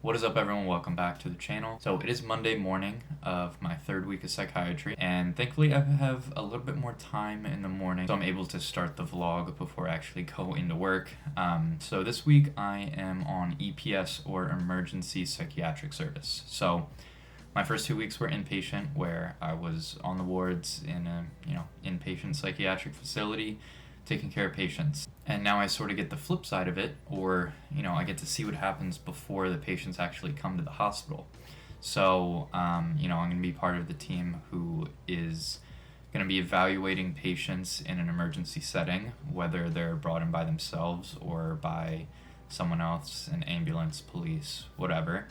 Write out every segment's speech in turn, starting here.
What is up, everyone? Welcome back to the channel. So it is Monday morning of my third week of psychiatry, and thankfully I have a little bit more time in the morning, so I'm able to start the vlog before I actually go into work. So this week I am on EPS, or emergency psychiatric service. So my first 2 weeks were inpatient, where I was on the wards in a inpatient psychiatric facility taking care of patients. And now I sort of get the flip side of it, or I get to see what happens before the patients actually come to the hospital. So I'm going to be part of the team who is going to be evaluating patients in an emergency setting, whether they're brought in by themselves or by someone else, an ambulance, police, whatever,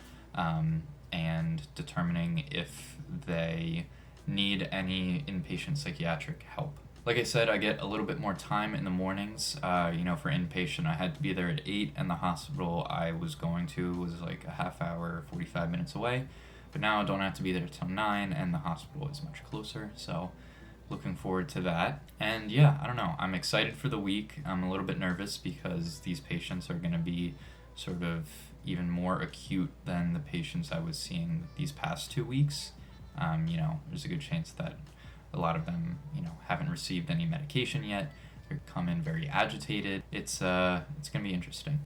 and determining if they need any inpatient psychiatric help. Like I said, I get a little bit more time in the mornings. For inpatient, I had to be there at 8, and the hospital I was going to was like a half hour, 45 minutes away. But now I don't have to be there till 9, and the hospital is much closer, so looking forward to that. And yeah, I don't know, I'm excited for the week. I'm a little bit nervous because these patients are going to be sort of even more acute than the patients I was seeing these past 2 weeks. There's a good chance that a lot of them, haven't received any medication yet. They come in very agitated. It's gonna be interesting.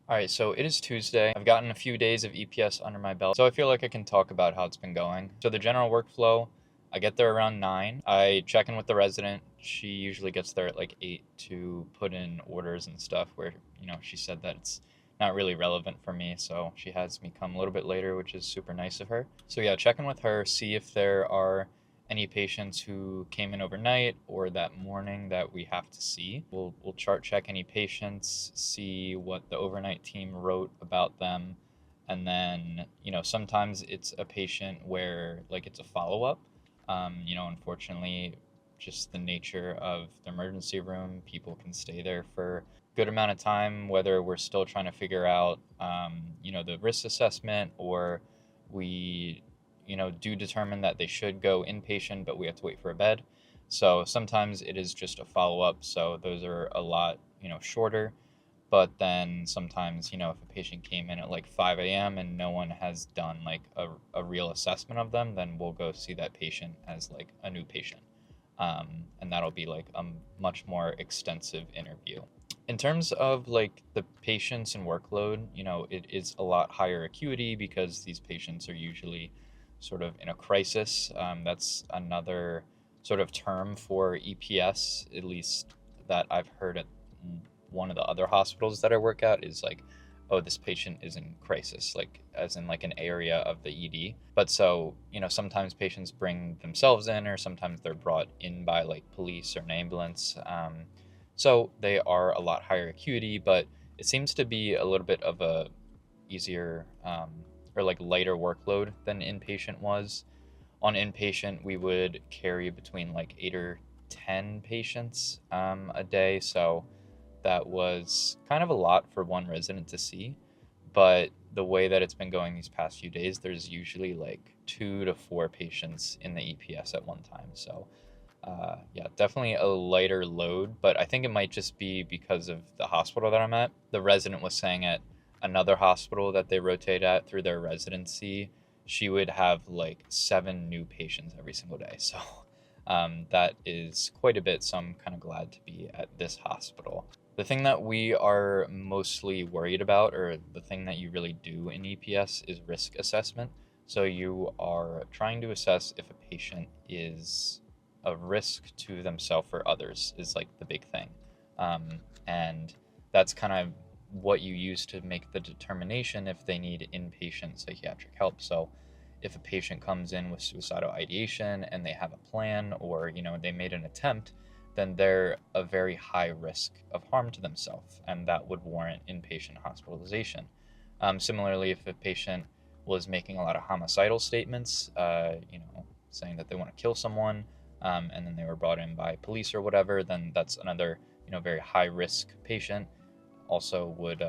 Alright, so it is Tuesday. I've gotten a few days of EPS under my belt, so I feel like I can talk about how it's been going. So the general workflow, I get there around 9. I check in with the resident. She usually gets there at like 8 to put in orders and stuff, where, she said that it's not really relevant for me, so she has me come a little bit later, which is super nice of her. So yeah, check in with her, see if there are any patients who came in overnight or that morning that we have to see. We'll chart check any patients, see what the overnight team wrote about them, and then, sometimes it's a patient where like it's a follow-up. Unfortunately, just the nature of the emergency room, people can stay there for a good amount of time, whether we're still trying to figure out, the risk assessment, or we, do determine that they should go inpatient, but we have to wait for a bed. So sometimes it is just a follow-up, so those are a lot, shorter. But then sometimes, if a patient came in at like 5 a.m. and no one has done like a real assessment of them, then we'll go see that patient as like a new patient. And that'll be like a much more extensive interview. In terms of like the patients and workload, it is a lot higher acuity because these patients are usually sort of in a crisis. That's another sort of term for EPS, at least that I've heard at one of the other hospitals that I work at, is like, oh, this patient is in crisis, like as in like an area of the ED. But so, sometimes patients bring themselves in, or sometimes they're brought in by like police or an ambulance. So they are a lot higher acuity, but it seems to be a little bit of a easier or like lighter workload than inpatient was. On inpatient, we would carry between like 8 or 10 patients a day. So that was kind of a lot for one resident to see. But the way that it's been going these past few days, there's usually like 2 to 4 patients in the EPS at one time. So yeah, definitely a lighter load, but I think it might just be because of the hospital that I'm at. The resident was saying at another hospital that they rotate at through their residency, she would have like 7 new patients every single day. So that is quite a bit. So I'm kind of glad to be at this hospital. The thing that we are mostly worried about, or the thing that you really do in EPS, is risk assessment. So you are trying to assess if a patient is a risk to themselves or others, is like the big thing. And that's kind of what you use to make the determination if they need inpatient psychiatric help. So if a patient comes in with suicidal ideation and they have a plan, or they made an attempt, then they're a very high risk of harm to themselves, and that would warrant inpatient hospitalization. Similarly, if a patient was making a lot of homicidal statements, saying that they want to kill someone, and then they were brought in by police or whatever, then that's another very high risk patient, also would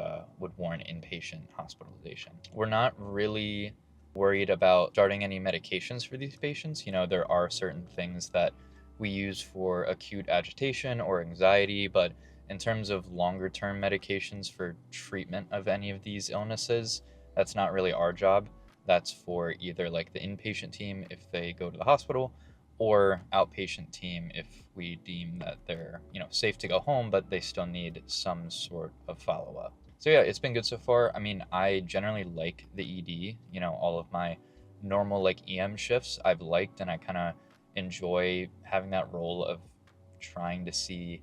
warrant inpatient hospitalization. We're not really worried about starting any medications for these patients. There are certain things that we use for acute agitation or anxiety, but in terms of longer term medications for treatment of any of these illnesses, that's not really our job. That's for either like the inpatient team if they go to the hospital, or outpatient team if we deem that they're, safe to go home, but they still need some sort of follow up. So yeah, it's been good so far. I mean, I generally like the ED, all of my normal like EM shifts I've liked, and I kind of enjoy having that role of trying to see,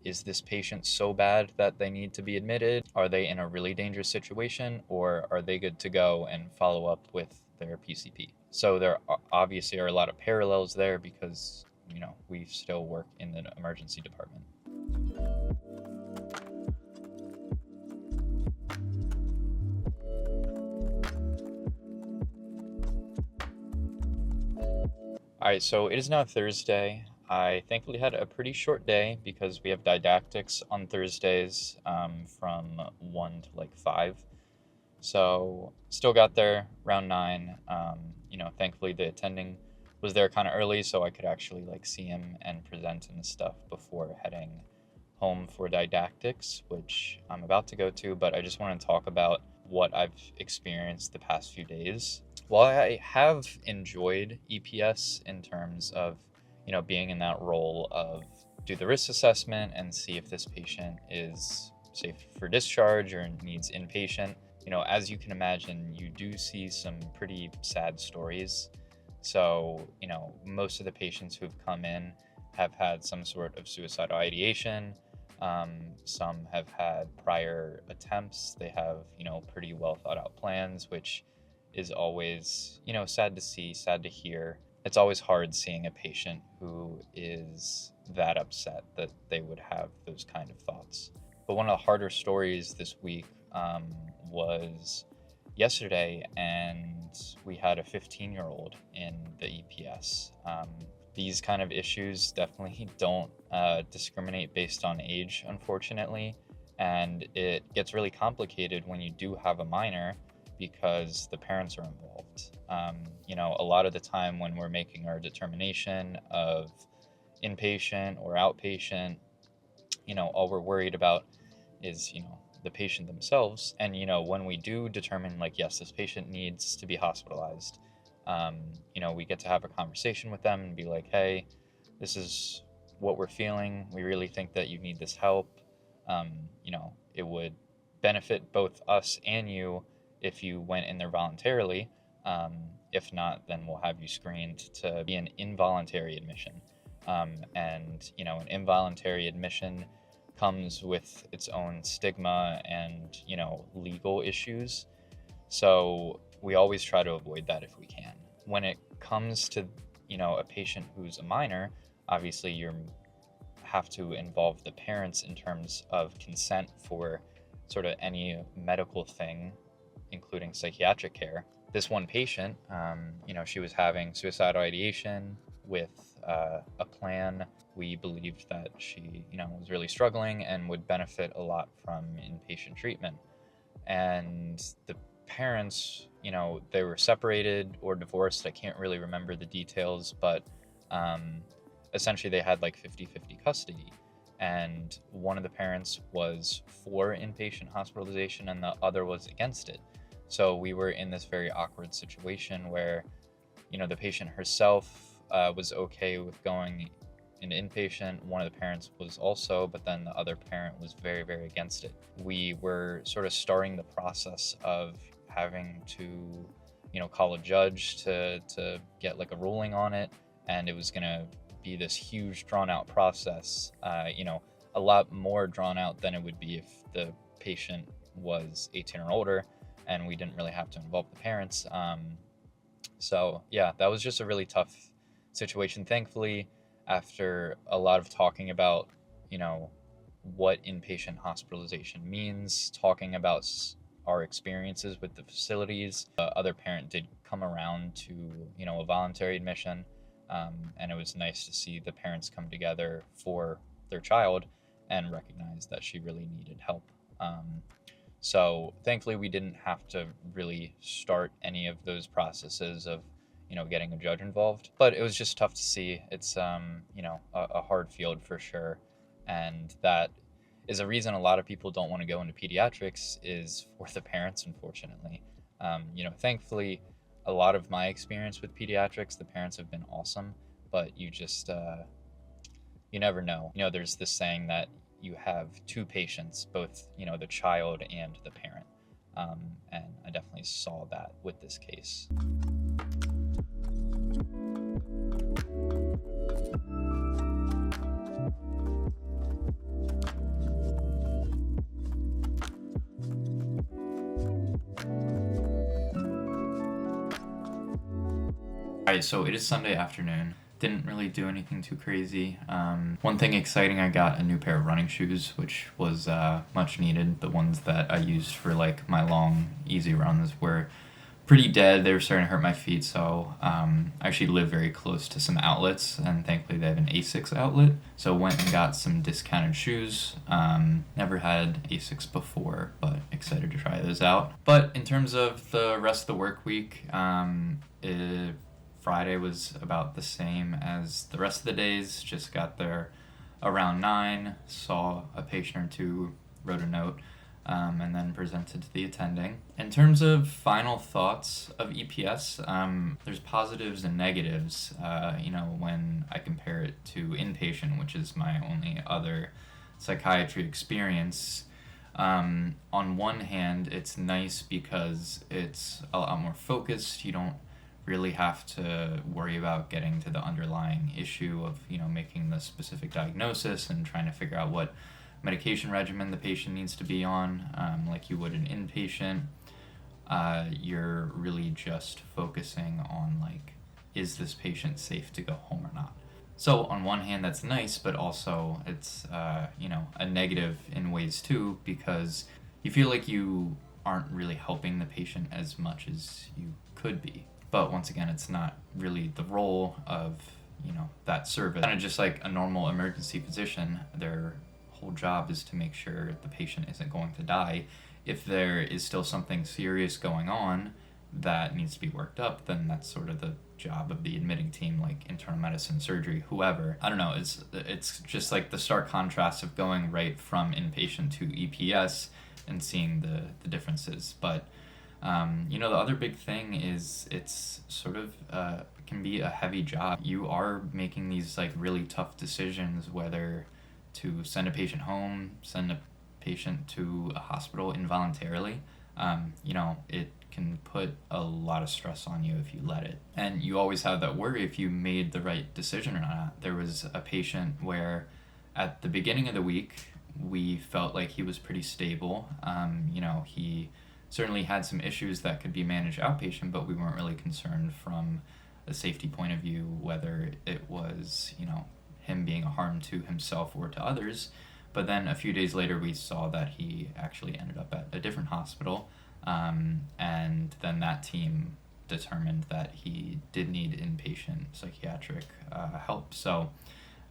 is this patient so bad that they need to be admitted? Are they in a really dangerous situation, or are they good to go and follow up with their PCP? So there obviously are a lot of parallels there because, we still work in the emergency department. All right, so it is now Thursday. I thankfully had a pretty short day because we have didactics on Thursdays from 1 to like 5. So still got there around 9. Thankfully the attending was there kind of early so I could actually like see him and present and stuff before heading home for didactics, which I'm about to go to, but I just want to talk about what I've experienced the past few days. While I have enjoyed EPS in terms of, being in that role of do the risk assessment and see if this patient is safe for discharge or needs inpatient, as you can imagine, you do see some pretty sad stories. So, most of the patients who've come in have had some sort of suicidal ideation. Some have had prior attempts. They have, pretty well thought out plans, which is always, sad to see, sad to hear. It's always hard seeing a patient who is that upset that they would have those kind of thoughts. But one of the harder stories this week was yesterday, and we had a 15-year-old in the EPS. These kind of issues definitely don't discriminate based on age, unfortunately, and it gets really complicated when you do have a minor because the parents are involved. A lot of the time when we're making our determination of inpatient or outpatient, all we're worried about is, the patient themselves. And, when we do determine like, yes, this patient needs to be hospitalized, we get to have a conversation with them and be like, hey, this is what we're feeling. We really think that you need this help. It would benefit both us and you if you went in there voluntarily. If not, then we'll have you screened to be an involuntary admission. An involuntary admission comes with its own stigma and, legal issues. So we always try to avoid that if we can. When it comes to, a patient who's a minor, obviously you have to involve the parents in terms of consent for sort of any medical thing, including psychiatric care. This one patient, she was having suicidal ideation with a plan. We believed that she, was really struggling and would benefit a lot from inpatient treatment. And the parents, they were separated or divorced. I can't really remember the details, but essentially they had like 50-50 custody. And one of the parents was for inpatient hospitalization and the other was against it. So we were in this very awkward situation where, the patient herself was okay with going into inpatient. One of the parents was also, but then the other parent was very, very against it. We were sort of starting the process of having to, call a judge to get like a ruling on it. And it was going to be this huge drawn out process, a lot more drawn out than it would be if the patient was 18 or older and we didn't really have to involve the parents. So yeah, that was just a really tough situation. Thankfully, after a lot of talking about, what inpatient hospitalization means, talking about our experiences with the facilities, the other parent did come around to, a voluntary admission. And it was nice to see the parents come together for their child and recognize that she really needed help. So thankfully we didn't have to really start any of those processes of, getting a judge involved. But it was just tough to see. It's, a hard field for sure. And that is a reason a lot of people don't want to go into pediatrics is for the parents, unfortunately. Thankfully, a lot of my experience with pediatrics, the parents have been awesome, but you never know. There's this saying that you have two patients, both, the child and the parent. And I definitely saw that with this case. Alright, so it is Sunday afternoon. Didn't really do anything too crazy. One thing exciting, I got a new pair of running shoes, which was much needed. The ones that I used for like my long, easy runs were pretty dead. They were starting to hurt my feet, so I actually live very close to some outlets, and thankfully they have an Asics outlet. So went and got some discounted shoes. Never had Asics before, but excited to try those out. But in terms of the rest of the work week, Friday was about the same as the rest of the days. Just got there around 9, saw a patient or two, wrote a note, and then presented to the attending. In terms of final thoughts of EPS, there's positives and negatives, when I compare it to inpatient, which is my only other psychiatry experience. On one hand, it's nice because it's a lot more focused. You don't really have to worry about getting to the underlying issue of, making the specific diagnosis and trying to figure out what medication regimen the patient needs to be on, like you would an inpatient. You're really just focusing on, like, is this patient safe to go home or not? So on one hand, that's nice, but also it's, a negative in ways too, because you feel like you aren't really helping the patient as much as you could be. But once again, it's not really the role of, that service. Kind of just like a normal emergency physician, their whole job is to make sure the patient isn't going to die. If there is still something serious going on that needs to be worked up, then that's sort of the job of the admitting team, like internal medicine, surgery, whoever. I don't know, it's just like the stark contrast of going right from inpatient to EPS and seeing the differences. But the other big thing is it's sort of can be a heavy job. You are making these like really tough decisions, whether to send a patient home, send a patient to a hospital involuntarily. It can put a lot of stress on you if you let it. And you always have that worry if you made the right decision or not. There was a patient where at the beginning of the week, we felt like he was pretty stable. He certainly had some issues that could be managed outpatient, but we weren't really concerned from a safety point of view, whether it was, him being a harm to himself or to others. But then a few days later, we saw that he actually ended up at a different hospital. And then that team determined that he did need inpatient psychiatric help. So,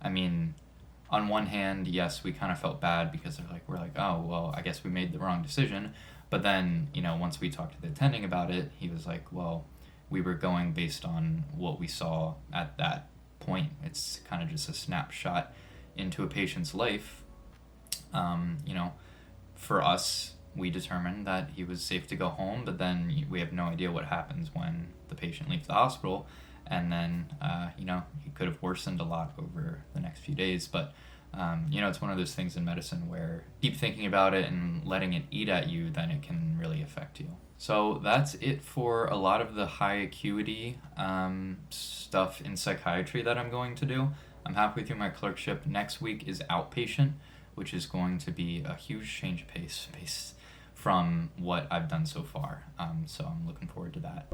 on one hand, yes, we kind of felt bad because we're like, oh, well, I guess we made the wrong decision. But then, once we talked to the attending about it, he was like, well, we were going based on what we saw at that point. It's kind of just a snapshot into a patient's life. For us, we determined that he was safe to go home, but then we have no idea what happens when the patient leaves the hospital. And then, he could have worsened a lot over the next few days. But, it's one of those things in medicine where keep thinking about it and letting it eat at you, then it can really affect you. So that's it for a lot of the high acuity stuff in psychiatry that I'm going to do. I'm halfway through my clerkship. Next week is outpatient, which is going to be a huge change of pace from what I've done so far. So I'm looking forward to that.